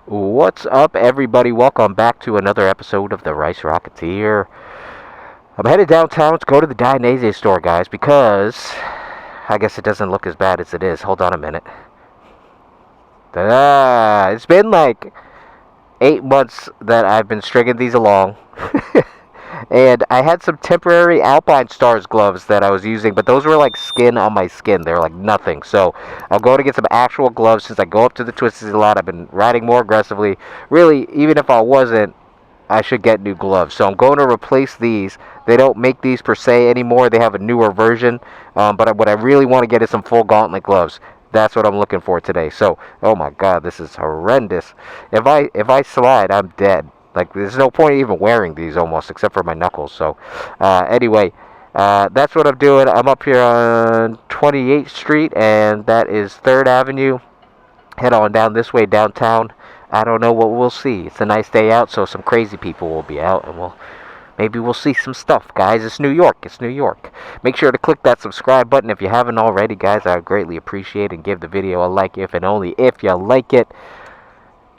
What's up, everybody? Welcome back to another episode of the Rice Rocketeer. I'm headed downtown to go to the Dainese store, guys, because I guess it doesn't look as bad as it is. Hold on a minute. It's been like 8 months that I've been stringing these along. And I had some temporary Alpine Stars gloves that I was using, but those were like skin on my skin. They were like nothing. So I'm going to get some actual gloves since I go up to the Twisted a lot. I've been riding more aggressively. Really, even if I wasn't, I should get new gloves. So I'm going to replace these. They don't make these per se anymore. They have a newer version. But what I really want to get is some full gauntlet gloves. That's what I'm looking for today. So, oh my God, this is horrendous. If I slide, I'm dead. Like, there's no point even wearing these almost, except for my knuckles. So, anyway, that's what I'm doing. I'm up here on 28th Street, and that is 3rd Avenue. Head on down this way downtown. I don't know what we'll see. It's a nice day out, so some crazy people will be out, and maybe we'll see some stuff, guys. It's New York. It's New York. Make sure to click that subscribe button if you haven't already, guys. I would greatly appreciate it, and give the video a like if and only if you like it.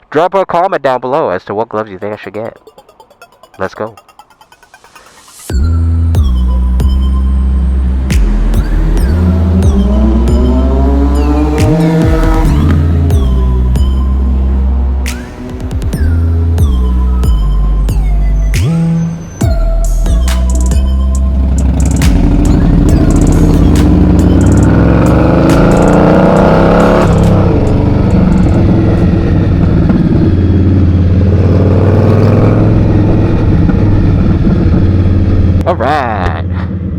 Drop a comment down below as to what gloves you think I should get. Let's go. Alright,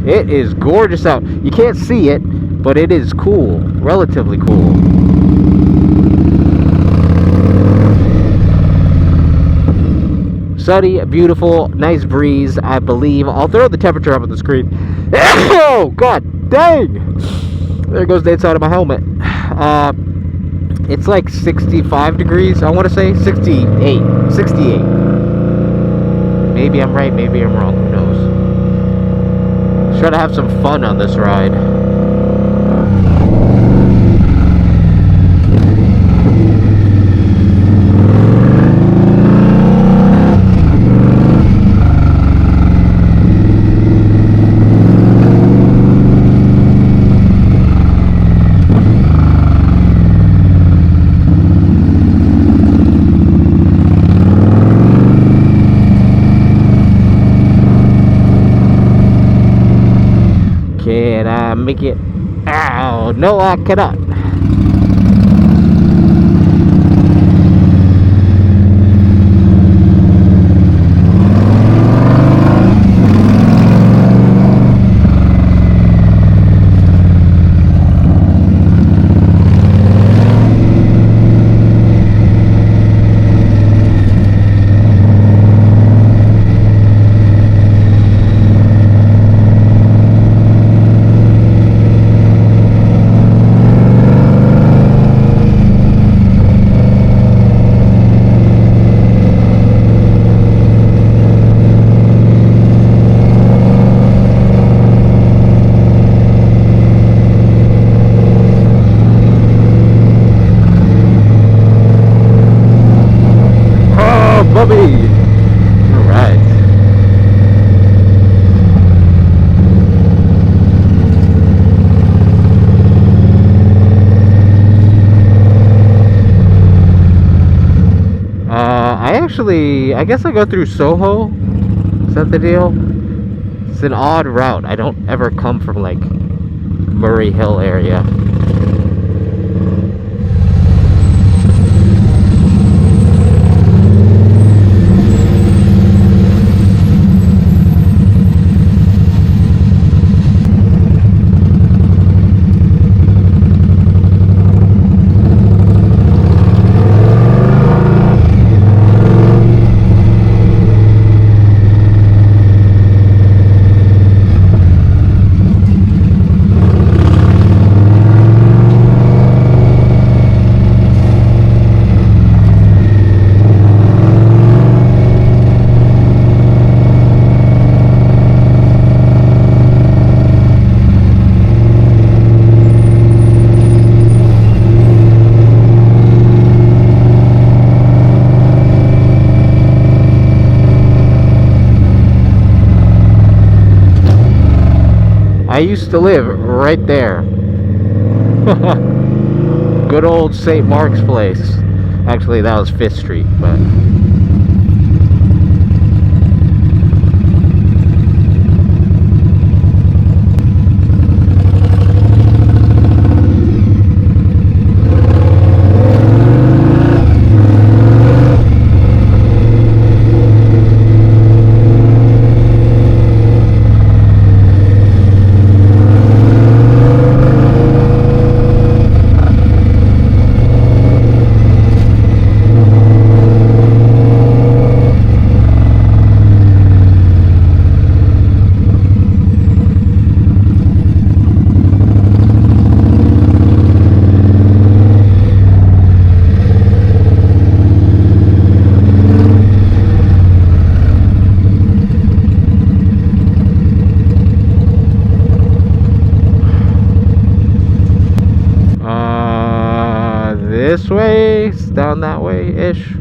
it is gorgeous out. You can't see it, but it is cool, relatively cool. Sunny, beautiful, nice breeze, I believe. I'll throw the temperature up on the screen. Oh, God dang! There goes the inside of my helmet. It's like 65 degrees, I want to say. 68. 68. Maybe I'm right, maybe I'm wrong, who knows. Try to have some fun on this ride. Can I make it? Ow, no, I cannot. Bubby! Alright. I guess I go through SoHo. Is that the deal? It's an odd route. I don't ever come from like Murray Hill area. used to live right there. Good old St. Mark's Place. Actually, that was 5th Street, but... this way, down that way-ish.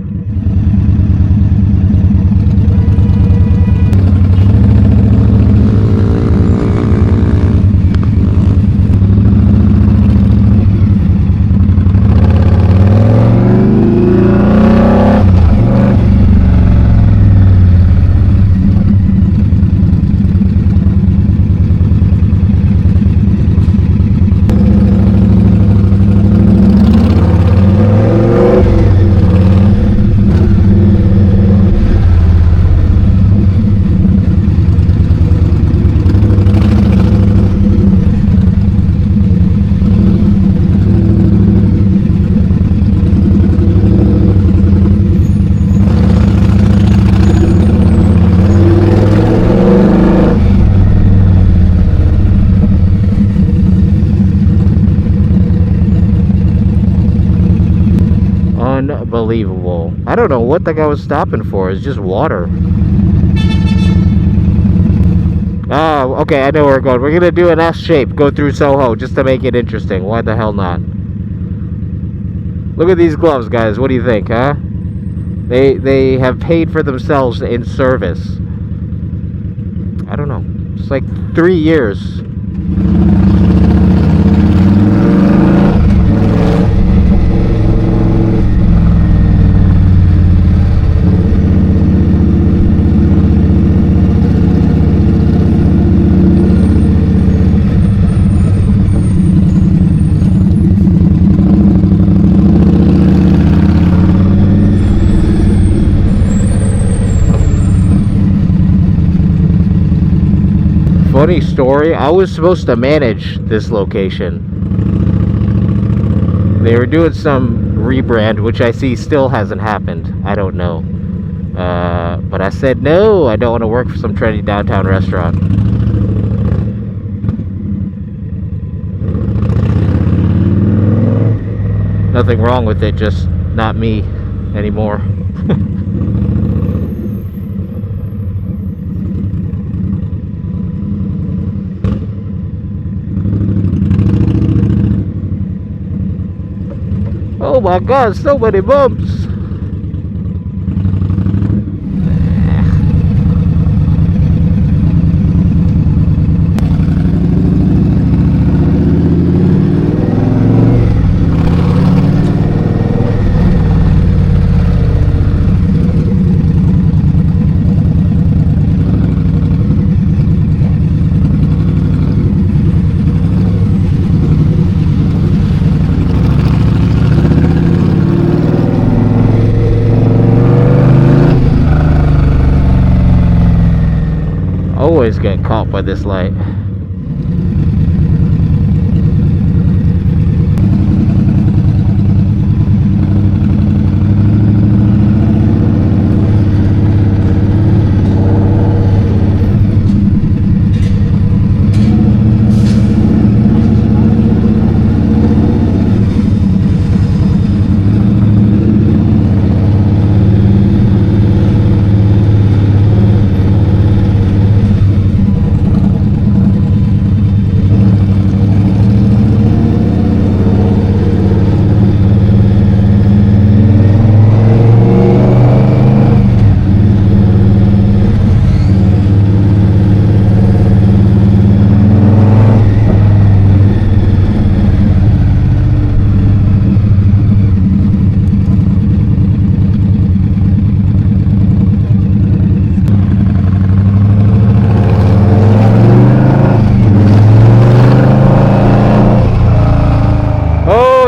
Unbelievable. I don't know what the guy was stopping for. It's just water. Oh, okay, I know where we're going. We're gonna do an S shape, go through SoHo, just to make it interesting. Why the hell not? Look at these gloves, guys. What do you think, huh? They have paid for themselves in service. I don't know. It's like 3 years. Funny story, I was supposed to manage this location. They were doing some rebrand, which I see still hasn't happened. I don't know. But I said no, I don't want to work for some trendy downtown restaurant. Nothing wrong with it, just not me anymore. Oh my god, so many bumps! Always get caught by this light.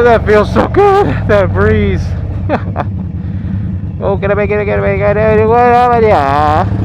that feels so good. That breeze. Oh, can I make it? Can I make it? Yeah.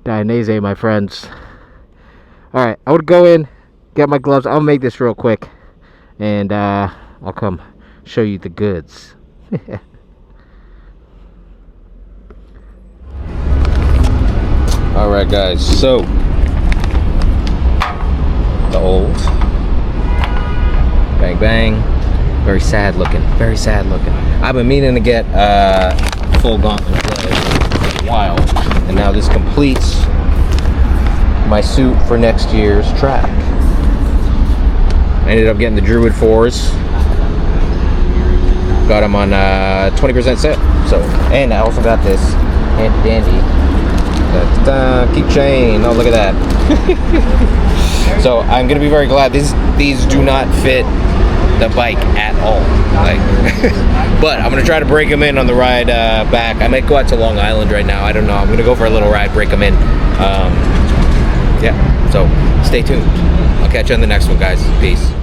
Dainese, my friends. Alright, I would go in, get my gloves. I'll make this real quick. And I'll come show you the goods. Alright guys, so the old bang bang. Very sad looking. Very sad looking. I've been meaning to get full gauntlet gloves for a while. And now this completes my suit for next year's track. I ended up getting the Druid 4s. Got them on 20% sale. So, and I also got this handy dandy keychain. Oh, look at that. So I'm gonna be very glad. These do not fit the bike at all. Like, but I'm gonna try to break them in on the ride back. I might go out to Long Island right now. I don't know. I'm gonna go for a little ride, break them in. Yeah. So stay tuned. I'll catch you on the next one, guys. Peace.